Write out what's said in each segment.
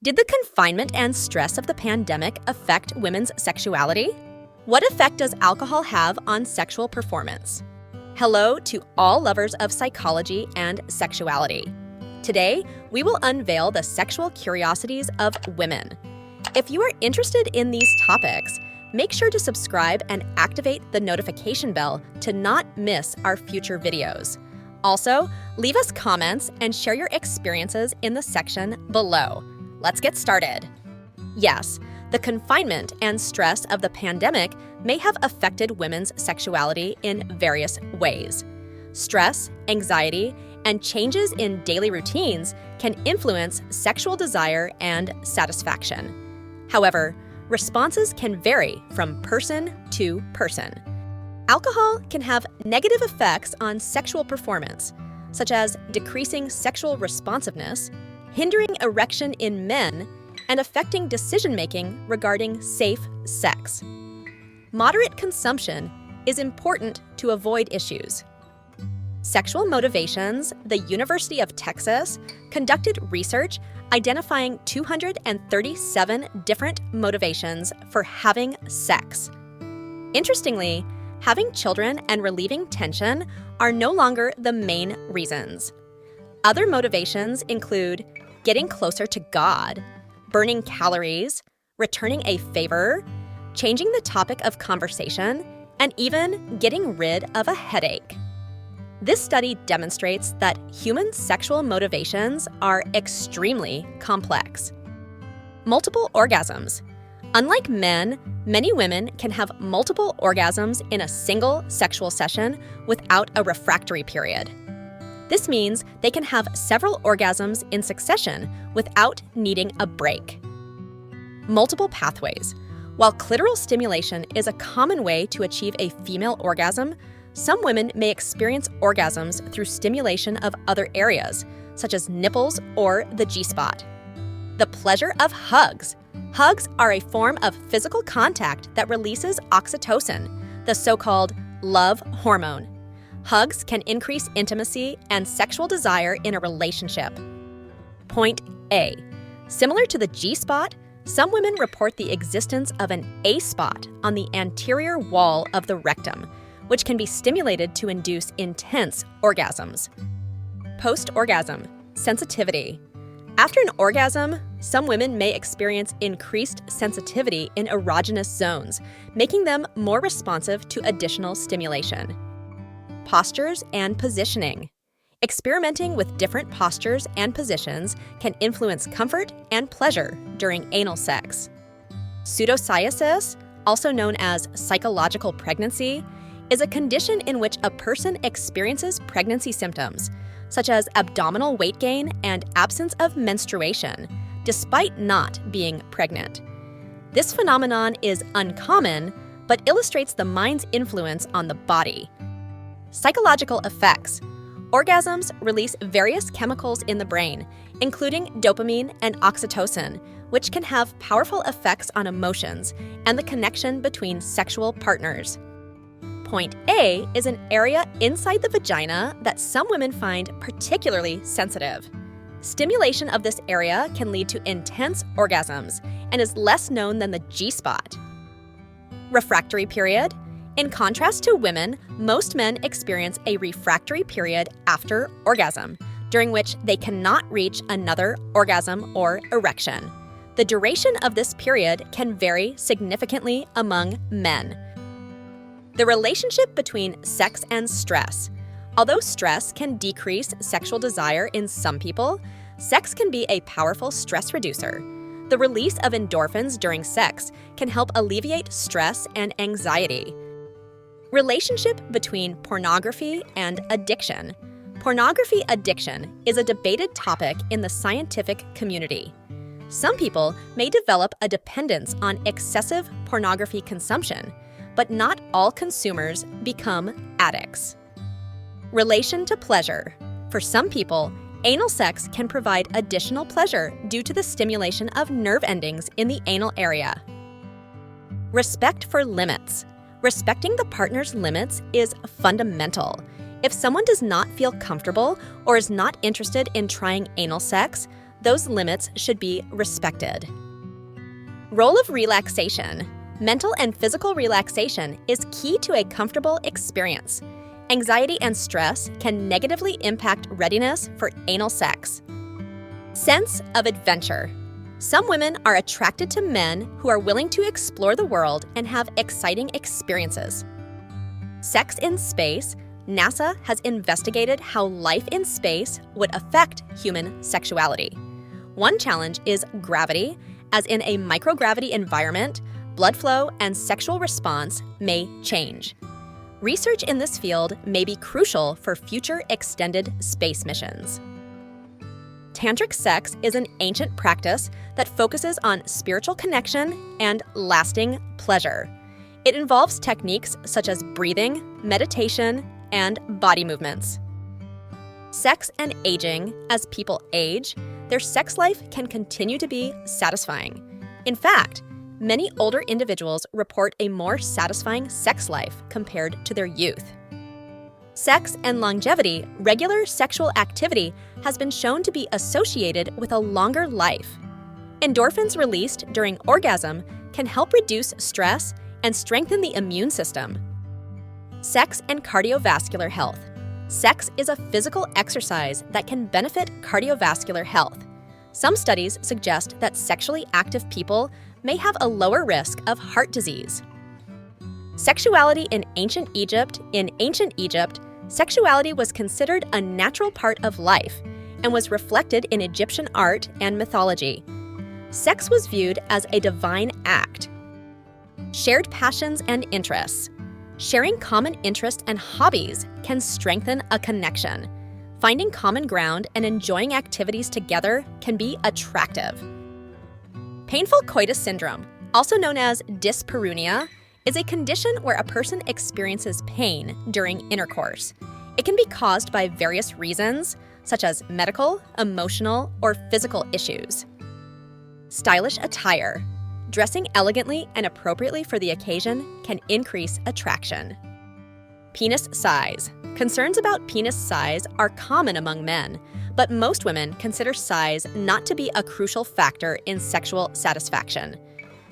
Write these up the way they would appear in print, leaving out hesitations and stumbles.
Did the confinement and stress of the pandemic affect women's sexuality? What effect does alcohol have on sexual performance? Hello to all lovers of psychology and sexuality. Today, we will unveil the sexual curiosities of women. If you are interested in these topics, make sure to subscribe and activate the notification bell to not miss our future videos. Also, leave us comments and share your experiences in the section below. Let's get started. Yes, the confinement and stress of the pandemic may have affected women's sexuality in various ways. Stress, anxiety, and changes in daily routines can influence sexual desire and satisfaction. However, responses can vary from person to person. Alcohol can have negative effects on sexual performance, such as decreasing sexual responsiveness, hindering erection in men, and affecting decision-making regarding safe sex. Moderate consumption is important to avoid issues. Sexual Motivations, the University of Texas, conducted research identifying 237 different motivations for having sex. Interestingly, having children and relieving tension are no longer the main reasons. Other motivations include getting closer to God, burning calories, returning a favor, changing the topic of conversation, and even getting rid of a headache. This study demonstrates that human sexual motivations are extremely complex. Multiple orgasms. Unlike men, many women can have multiple orgasms in a single sexual session without a refractory period. This means they can have several orgasms in succession without needing a break. Multiple pathways. While clitoral stimulation is a common way to achieve a female orgasm, some women may experience orgasms through stimulation of other areas, such as nipples or the G-spot. The pleasure of hugs. Hugs are a form of physical contact that releases oxytocin, the so-called love hormone. Hugs can increase intimacy and sexual desire in a relationship. Point A. Similar to the G-spot, some women report the existence of an A-spot on the anterior wall of the rectum, which can be stimulated to induce intense orgasms. Post-orgasm sensitivity. After an orgasm, some women may experience increased sensitivity in erogenous zones, making them more responsive to additional stimulation. Postures and positioning. Experimenting with different postures and positions can influence comfort and pleasure during anal sex. Pseudocyesis, also known as psychological pregnancy, is a condition in which a person experiences pregnancy symptoms, such as abdominal weight gain and absence of menstruation, despite not being pregnant. This phenomenon is uncommon, but illustrates the mind's influence on the body. Psychological effects. Orgasms release various chemicals in the brain, including dopamine and oxytocin, which can have powerful effects on emotions and the connection between sexual partners. Point A is an area inside the vagina that some women find particularly sensitive. Stimulation of this area can lead to intense orgasms and is less known than the G-spot. Refractory period. In contrast to women, most men experience a refractory period after orgasm, during which they cannot reach another orgasm or erection. The duration of this period can vary significantly among men. The relationship between sex and stress. Although stress can decrease sexual desire in some people, sex can be a powerful stress reducer. The release of endorphins during sex can help alleviate stress and anxiety. Relationship between pornography and addiction. Pornography addiction is a debated topic in the scientific community. Some people may develop a dependence on excessive pornography consumption, but not all consumers become addicts. Relation to pleasure. For some people, anal sex can provide additional pleasure due to the stimulation of nerve endings in the anal area. Respect for limits. Respecting the partner's limits is fundamental. If someone does not feel comfortable or is not interested in trying anal sex, those limits should be respected. Role of relaxation. Mental and physical relaxation is key to a comfortable experience. Anxiety and stress can negatively impact readiness for anal sex. Sense of adventure. Some women are attracted to men who are willing to explore the world and have exciting experiences. Sex in space. NASA has investigated how life in space would affect human sexuality. One challenge is gravity, as in a microgravity environment, blood flow and sexual response may change. Research in this field may be crucial for future extended space missions. Tantric sex is an ancient practice that focuses on spiritual connection and lasting pleasure. It involves techniques such as breathing, meditation, and body movements. Sex and aging. As people age, their sex life can continue to be satisfying. In fact, many older individuals report a more satisfying sex life compared to their youth. Sex and longevity. Regular sexual activity has been shown to be associated with a longer life. Endorphins released during orgasm can help reduce stress and strengthen the immune system. Sex and cardiovascular health. Sex is a physical exercise that can benefit cardiovascular health. Some studies suggest that sexually active people may have a lower risk of heart disease. Sexuality in ancient Egypt. In ancient Egypt, sexuality was considered a natural part of life and was reflected in Egyptian art and mythology. Sex was viewed as a divine act. Shared passions and interests. Sharing common interests and hobbies can strengthen a connection. Finding common ground and enjoying activities together can be attractive. Painful coitus syndrome, also known as dyspareunia, is a condition where a person experiences pain during intercourse. It can be caused by various reasons, such as medical, emotional, or physical issues. Stylish attire. Dressing elegantly and appropriately for the occasion can increase attraction. Penis size. Concerns about penis size are common among men, but most women consider size not to be a crucial factor in sexual satisfaction.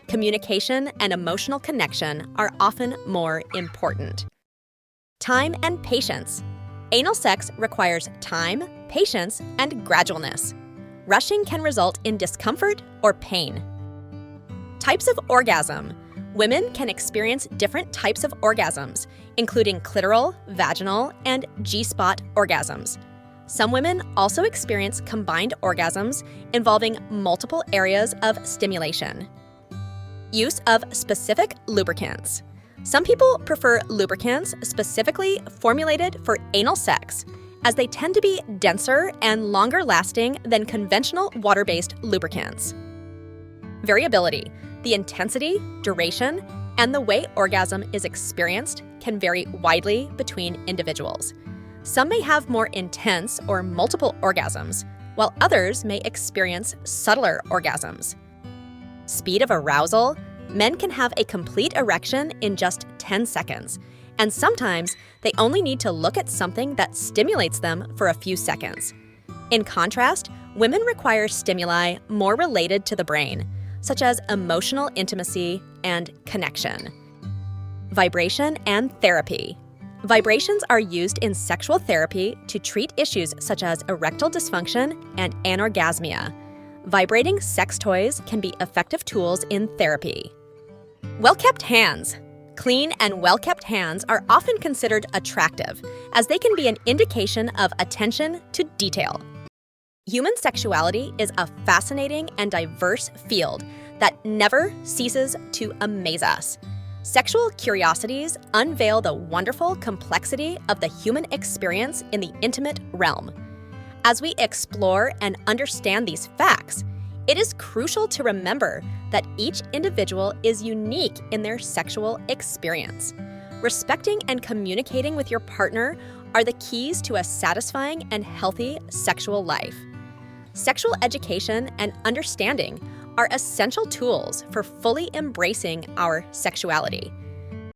Communication and emotional connection are often more important. Time and patience. Anal sex requires time, patience, and gradualness. Rushing can result in discomfort or pain. Types of orgasm. Women can experience different types of orgasms, including clitoral, vaginal, and G-spot orgasms. Some women also experience combined orgasms involving multiple areas of stimulation. Use of specific lubricants. Some people prefer lubricants specifically formulated for anal sex, as they tend to be denser and longer lasting than conventional water-based lubricants. Variability. The intensity, duration, and the way orgasm is experienced can vary widely between individuals. Some may have more intense or multiple orgasms, while others may experience subtler orgasms. Speed of arousal. Men can have a complete erection in just 10 seconds, and sometimes they only need to look at something that stimulates them for a few seconds. In contrast, women require stimuli more related to the brain, such as emotional intimacy and connection. Vibration and therapy. Vibrations are used in sexual therapy to treat issues such as erectile dysfunction and anorgasmia. Vibrating sex toys can be effective tools in therapy. Well-kept hands. Clean and well-kept hands are often considered attractive, as they can be an indication of attention to detail. Human sexuality is a fascinating and diverse field that never ceases to amaze us. Sexual curiosities unveil the wonderful complexity of the human experience in the intimate realm. As we explore and understand these facts, it is crucial to remember that each individual is unique in their sexual experience. Respecting and communicating with your partner are the keys to a satisfying and healthy sexual life. Sexual education and understanding are essential tools for fully embracing our sexuality.